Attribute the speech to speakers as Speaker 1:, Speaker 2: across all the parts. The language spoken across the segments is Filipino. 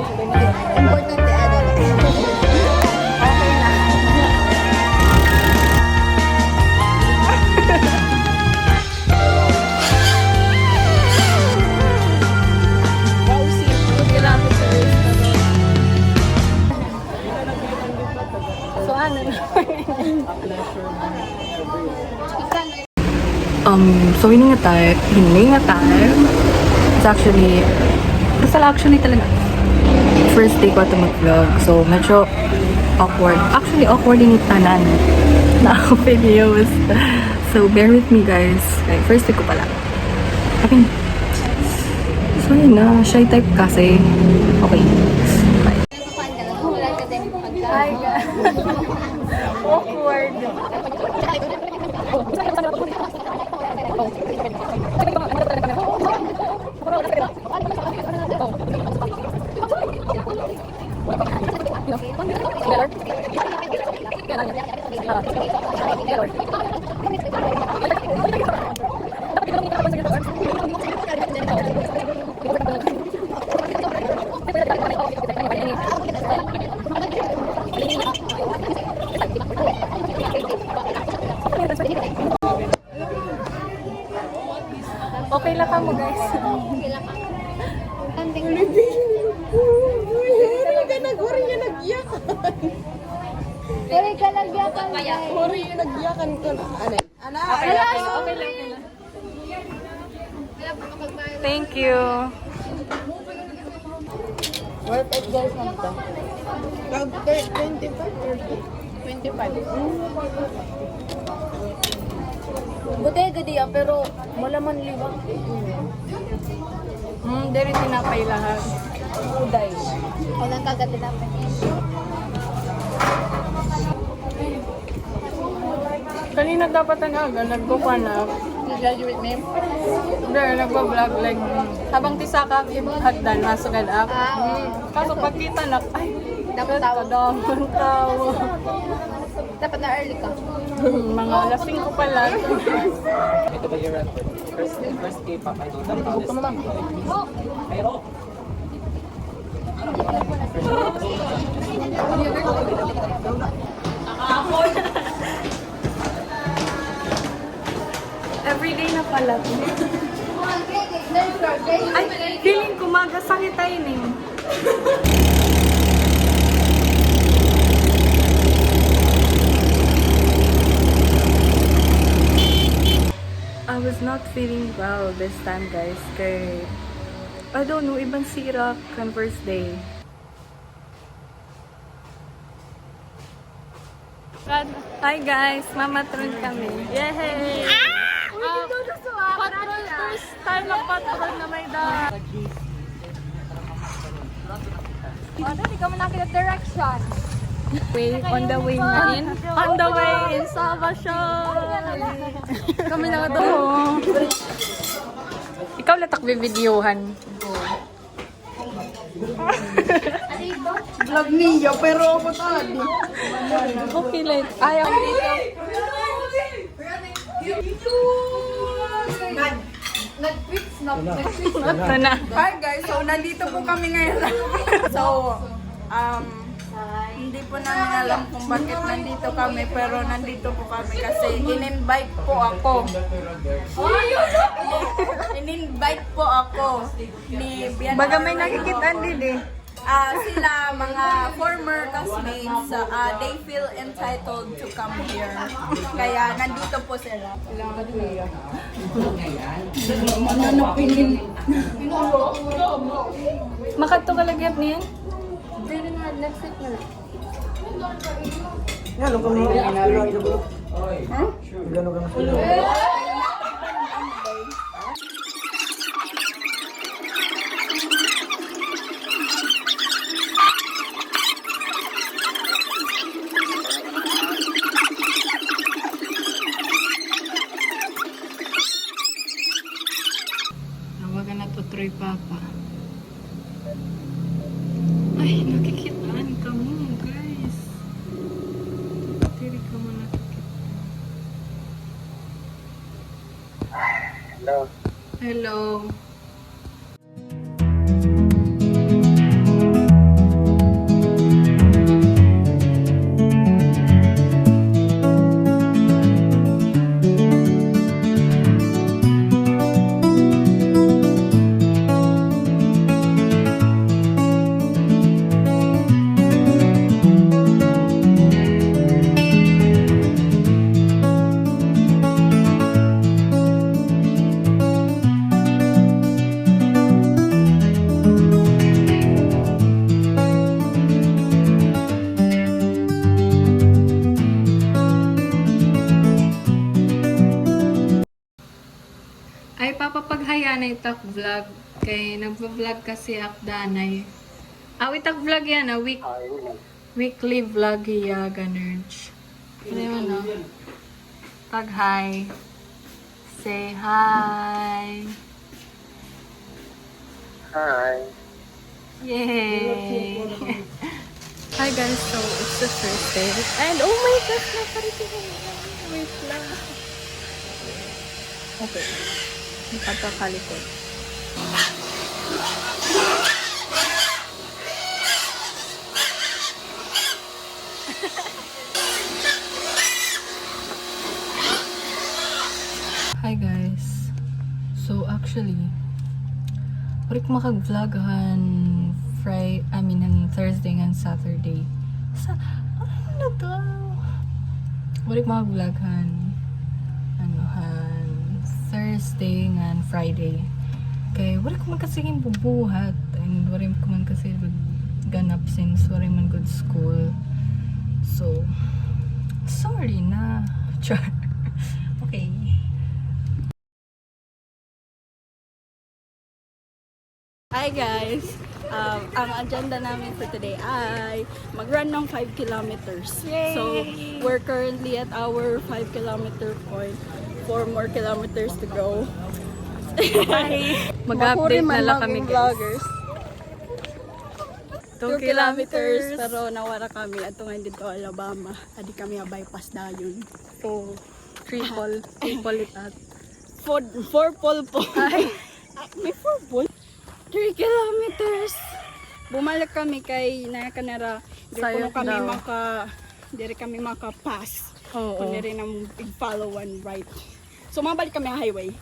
Speaker 1: Importante ano. Okay na. So ano na?
Speaker 2: So hindi nga tayo. It's actually talaga first day ko ito mag-vlog. So medyo awkward. Actually, awkward din yung tanan na ako videos. So bear with me guys. Like, first day ko pala. I mean, so yun na, shy type kasi. Okay. Bye.
Speaker 1: Hi guys. Awkward. Okay lang ka mo guys. Okay lang ka. Huri niya nagyakan. Huri ka nagyakan. Huri yung nagyakan ko. Ano? Okay lang.
Speaker 2: Thank you.
Speaker 1: Worth it guys lang to. 25. Buti gadi yan, pero malaman liwag.
Speaker 2: Dari tinapay lahat.
Speaker 1: Uday. Walang kagat tinapay.
Speaker 2: Kanina dapat ang aga, nagkupanak.
Speaker 1: Graduate name?
Speaker 2: Hindi, nagpa-vlog like, habang tisaka, hagdan, masagad up. Kaso pagkita na, ay,
Speaker 1: Dapat tawa.
Speaker 2: damon tawa.
Speaker 1: Dapat na early ka.
Speaker 2: Mga alas 5 pa lang.
Speaker 3: Ito ba yung first K-pop idol? Ito naman. Pero,
Speaker 2: Everyday na pala. Ay, feeling ko magasangit tayo eh. I was not feeling well this time guys. Kay, I don't know, ibang sira kan first day. Hi guys, mamatron kami. Yay! Patrol, first time na patrol na may daan.
Speaker 1: Ano, di ka mo nakita direction.
Speaker 2: On the way in Salvation. Kami na doon. Ikaw latak videohan.
Speaker 1: Vlog niya, pero ako tadi.
Speaker 2: Okay lang. Ayaw dito.
Speaker 1: Nag-tweets na.
Speaker 2: Ito na.
Speaker 4: Hi guys, so nandito po kami ngayon. So, hindi po namin alam kung bakit nandito kami, pero nandito po kami kasi in-invite po ako. In-invite po ako ni Bian.
Speaker 2: Baga may nakikita din eh.
Speaker 4: Sila, mga former classmates, they feel entitled to come here. Kaya nandito po sila.
Speaker 2: Makato ka lagyat niyan?
Speaker 1: Dili na, next week na lang.
Speaker 2: Nawagan na to Troy Papa. Ay, nakikitaan ka mo, guys. Tiri ka mo nakikita.
Speaker 3: hello.
Speaker 2: Hello. itak vlog. Kay nagpa-vlog kasi akdanay. Itak vlog yan, weekly vlog hiya, ganerge. Ano yun, no? Tag hi. Say hi.
Speaker 3: Hi.
Speaker 2: Yay! Hi guys, so it's the first day. And oh my gosh, naparitin mo. Wait lang. Okay. Nakapakalikot. Hi guys. So actually, wala ko makag-vloghan Thursday and Saturday. Ano daw? Wala ko makag-vloghan Thursday and Friday. Kaya wala ko man kasi bubuhat. And wala ko man kasi ganap since wala man good school. So, sorry na. Char. Okay.
Speaker 4: Hi guys! Ang agenda namin for today ay mag-run ng 5 kilometers.
Speaker 2: Yay!
Speaker 4: So, we're currently at our 5 kilometer point. 4 more kilometers to go.
Speaker 2: Mag-update na lang kami guys.
Speaker 4: Vloggers.
Speaker 2: 2
Speaker 4: 2 kilometers. Pero nawara kami at ngayon dito Alabama. Adi kami bypass na yun.
Speaker 2: So, triple it at.
Speaker 4: 4 pole po. May 4 pole? 3 kilometers. Bumalik kami kay Nayakanara.
Speaker 2: Sayang
Speaker 4: Dire kami maka-pass.
Speaker 2: Oo.
Speaker 4: Kundi rin ang big follow one right. So mabalik kami ang highway.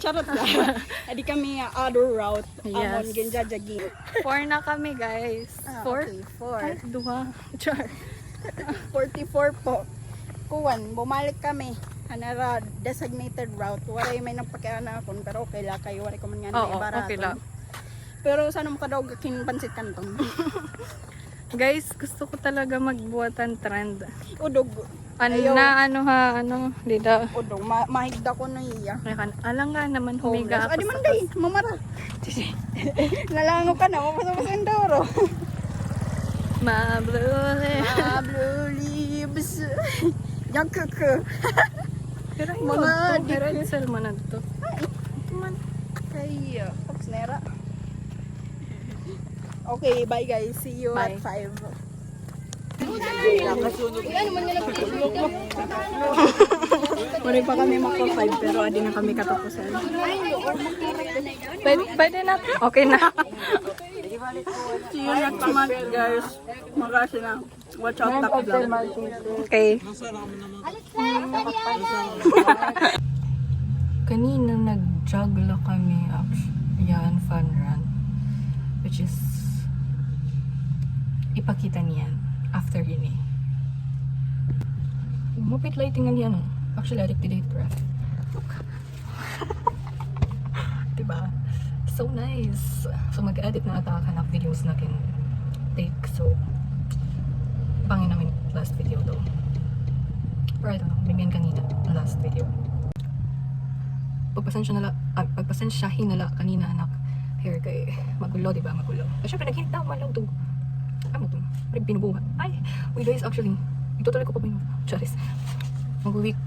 Speaker 4: Charot lang. Adi kami other route. Amon
Speaker 2: Yes.
Speaker 4: ginjajagi.
Speaker 2: 4 na kami guys. 4?
Speaker 4: Okay, 4.
Speaker 2: Duha. Char.
Speaker 4: 44 po. Kuwan, bumalik kami. Kanara designated route. Waray may nagpakiana akon pero okay la kayo. Waray ko man nga
Speaker 2: Oo,
Speaker 4: barato.
Speaker 2: okay lang.
Speaker 4: Pero sana mo kadog kinpansit kantong.
Speaker 2: Guys, gusto ko talaga magbuhatan trend.
Speaker 4: Udog.
Speaker 2: Dida.
Speaker 4: Udog. Mahigda ko na iya.
Speaker 2: Alang nga naman humiga ako
Speaker 4: Adi man
Speaker 2: sa
Speaker 4: day, mamara. Nalango ka na, mapasok sa Endoro.
Speaker 2: Mabluli.
Speaker 4: Blue leaves. Yakuku.
Speaker 2: Pero
Speaker 4: Mga
Speaker 2: pero sel man to.
Speaker 4: Man. Kaya, tapos nera. Okay, bye guys. See you
Speaker 2: Bye.
Speaker 4: at 5. Wala pa kami maka 5 pero adi na kami katapusan.
Speaker 2: Pwede na. Okay na.
Speaker 4: See you next month guys. Magkasi na. Watch out top vlog.
Speaker 2: Okay. Kanina nag-jog lang kami actually. Yan, fun run. Which is ipakita niyan after yun eh. Mupit lighting nga yan. Actually, addicted breath. Look. Diba? So nice. So mag-edit na ata ka ng videos na kin take. So pangin namin last video though. Pero ito, bigyan kanina last video. Pagpasensyahin nala kanina anak. Here kay magulo, diba? Magulo. Kasi syempre naghinta man lang to. Ano to? Parang binubuhat. Ay, wait guys, actually, itutuloy ko pa ba yung charis? Mag-week,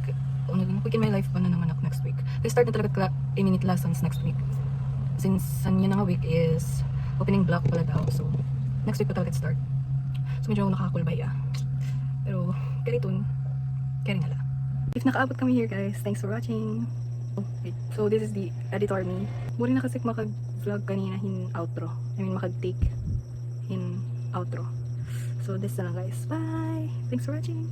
Speaker 2: week in my life pa na naman ako next week. I start na talaga minute lessons next week. Since yan na nga week is opening block pala daw. So, next week pa talaga start. So, medyo nakakulbay Pero, ganitun, kaya rin nala. If nakaabot kami here guys, thanks for watching. So, this is the editor me. Buri na kasi makag-vlog kanina in outro. I mean, makag-take in outro. So, this na lang guys. Bye! Thanks for watching!